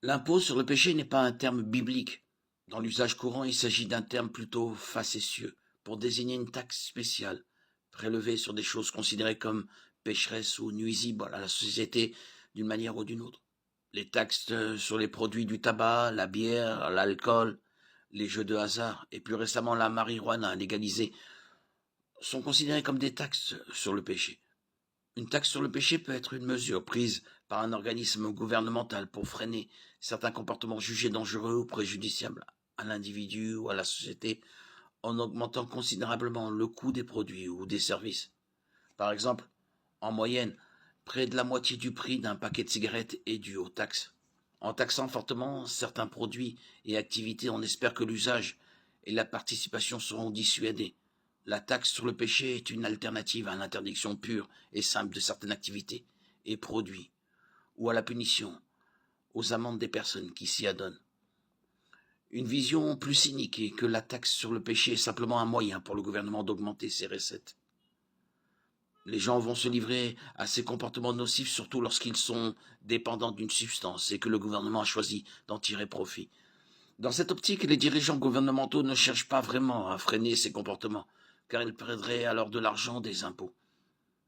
L'impôt sur le péché n'est pas un terme biblique. Dans l'usage courant, il s'agit d'un terme plutôt facétieux pour désigner une taxe spéciale, prélevée sur des choses considérées comme pécheresses ou nuisibles à la société d'une manière ou d'une autre. Les taxes sur les produits du tabac, la bière, l'alcool, les jeux de hasard et plus récemment la marijuana légalisée sont considérées comme des taxes sur le péché. Une taxe sur le péché peut être une mesure prise par un organisme gouvernemental pour freiner certains comportements jugés dangereux ou préjudiciables à l'individu ou à la société en augmentant considérablement le coût des produits ou des services. Par exemple, en moyenne, près de la moitié du prix d'un paquet de cigarettes est dû aux taxes. En taxant fortement certains produits et activités, on espère que l'usage et la participation seront dissuadés. La taxe sur le péché est une alternative à l'interdiction pure et simple de certaines activités et produits, ou à la punition, aux amendes des personnes qui s'y adonnent. Une vision plus cynique est que la taxe sur le péché est simplement un moyen pour le gouvernement d'augmenter ses recettes. Les gens vont se livrer à ces comportements nocifs surtout lorsqu'ils sont dépendants d'une substance et que le gouvernement a choisi d'en tirer profit. Dans cette optique, les dirigeants gouvernementaux ne cherchent pas vraiment à freiner ces comportements, car ils perdraient alors de l'argent des impôts.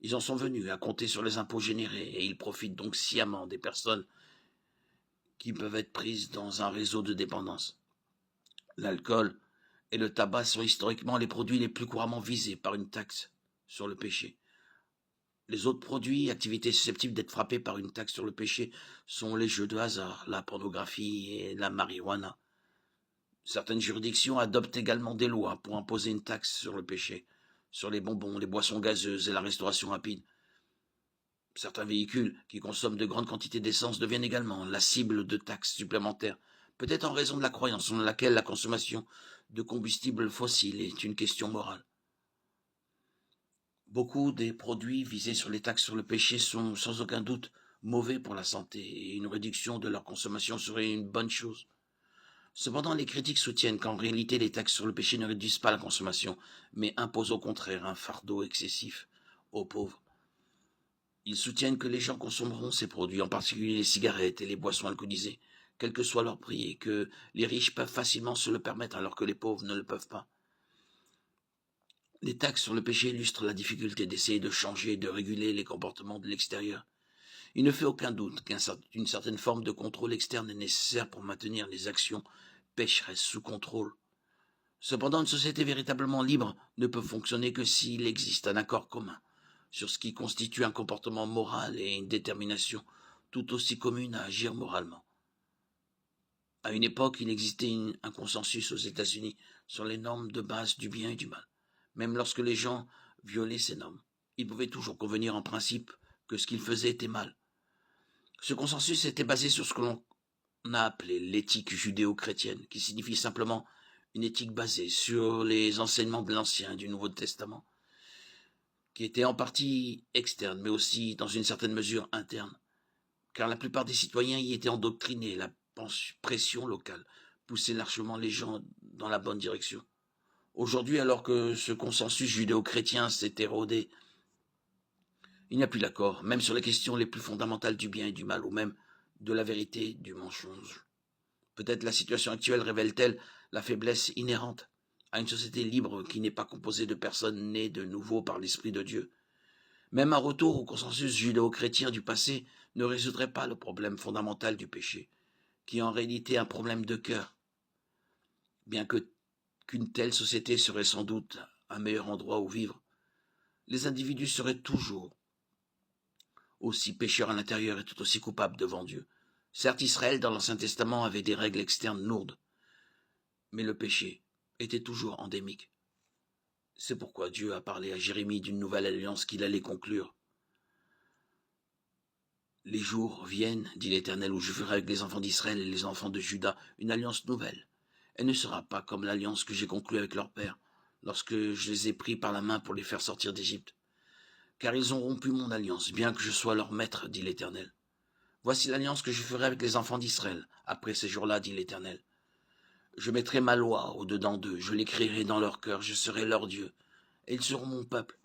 Ils en sont venus à compter sur les impôts générés et ils profitent donc sciemment des personnes qui peuvent être prises dans un réseau de dépendance. L'alcool et le tabac sont historiquement les produits les plus couramment visés par une taxe sur le péché. Les autres produits, activités susceptibles d'être frappées par une taxe sur le péché sont les jeux de hasard, la pornographie et la marijuana. Certaines juridictions adoptent également des lois pour imposer une taxe sur le péché, sur les bonbons, les boissons gazeuses et la restauration rapide. Certains véhicules qui consomment de grandes quantités d'essence deviennent également la cible de taxes supplémentaires, peut-être en raison de la croyance selon laquelle la consommation de combustibles fossiles est une question morale. Beaucoup des produits visés sur les taxes sur le péché sont sans aucun doute mauvais pour la santé et une réduction de leur consommation serait une bonne chose. Cependant, les critiques soutiennent qu'en réalité les taxes sur le péché ne réduisent pas la consommation, mais imposent au contraire un fardeau excessif aux pauvres. Ils soutiennent que les gens consommeront ces produits, en particulier les cigarettes et les boissons alcoolisées, quel que soit leur prix, et que les riches peuvent facilement se le permettre alors que les pauvres ne le peuvent pas. Les taxes sur le péché illustrent la difficulté d'essayer de changer et de réguler les comportements de l'extérieur. Il ne fait aucun doute qu'une certaine forme de contrôle externe est nécessaire pour maintenir les actions pécheresses sous contrôle. Cependant, une société véritablement libre ne peut fonctionner que s'il existe un accord commun sur ce qui constitue un comportement moral et une détermination tout aussi commune à agir moralement. À une époque, il existait un consensus aux États-Unis sur les normes de base du bien et du mal. Même lorsque les gens violaient ces normes, ils pouvaient toujours convenir en principe que ce qu'ils faisaient était mal. Ce consensus était basé sur ce que l'on a appelé l'éthique judéo-chrétienne, qui signifie simplement une éthique basée sur les enseignements de l'Ancien et du Nouveau Testament, qui était en partie externe, mais aussi dans une certaine mesure interne, car la plupart des citoyens y étaient endoctrinés, la pression locale poussait largement les gens dans la bonne direction. Aujourd'hui, alors que ce consensus judéo-chrétien s'est érodé, il n'y a plus d'accord, même sur les questions les plus fondamentales du bien et du mal, ou même de la vérité du mensonge. Peut-être la situation actuelle révèle-t-elle la faiblesse inhérente à une société libre qui n'est pas composée de personnes nées de nouveau par l'Esprit de Dieu. Même un retour au consensus judéo-chrétien du passé ne résoudrait pas le problème fondamental du péché, qui est en réalité un problème de cœur. Bien qu'une telle société serait sans doute un meilleur endroit où vivre, les individus seraient toujours aussi pécheurs à l'intérieur et tout aussi coupables devant Dieu. Certes, Israël, dans l'Ancien Testament, avait des règles externes lourdes, mais le péché était toujours endémique. C'est pourquoi Dieu a parlé à Jérémie d'une nouvelle alliance qu'il allait conclure. Les jours viennent, dit l'Éternel, où je ferai avec les enfants d'Israël et les enfants de Juda une alliance nouvelle. Elle ne sera pas comme l'alliance que j'ai conclue avec leur père, lorsque je les ai pris par la main pour les faire sortir d'Égypte. Car ils ont rompu mon alliance, bien que je sois leur maître, dit l'Éternel. Voici l'alliance que je ferai avec les enfants d'Israël, après ces jours-là, dit l'Éternel. Je mettrai ma loi au-dedans d'eux, je l'écrirai dans leur cœur, je serai leur Dieu, et ils seront mon peuple.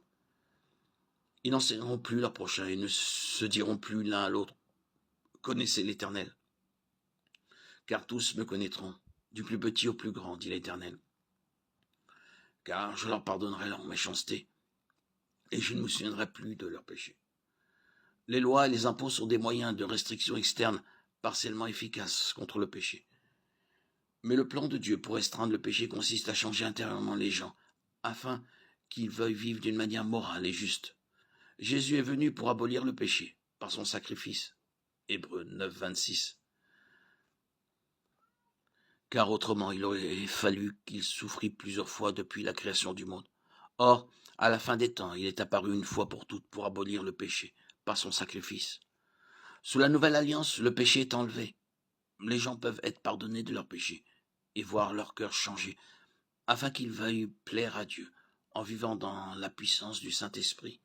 Ils n'enseigneront plus leur prochain et ne se diront plus l'un à l'autre. Connaissez l'Éternel. car tous me connaîtront, du plus petit au plus grand, dit l'Éternel. Car je leur pardonnerai leur méchanceté, et je ne me souviendrai plus de leurs péchés. Les lois et les impôts sont des moyens de restriction externe partiellement efficaces contre le péché. Mais le plan de Dieu pour restreindre le péché consiste à changer intérieurement les gens, afin qu'ils veuillent vivre d'une manière morale et juste. Jésus est venu pour abolir le péché, par son sacrifice. Hébreux 9, 26. Car autrement il aurait fallu qu'il souffrit plusieurs fois depuis la création du monde. Or, à la fin des temps, il est apparu une fois pour toutes pour abolir le péché, par son sacrifice. Sous la nouvelle alliance, le péché est enlevé. Les gens peuvent être pardonnés de leurs péchés et voir leur cœur changer, afin qu'ils veuillent plaire à Dieu en vivant dans la puissance du Saint-Esprit.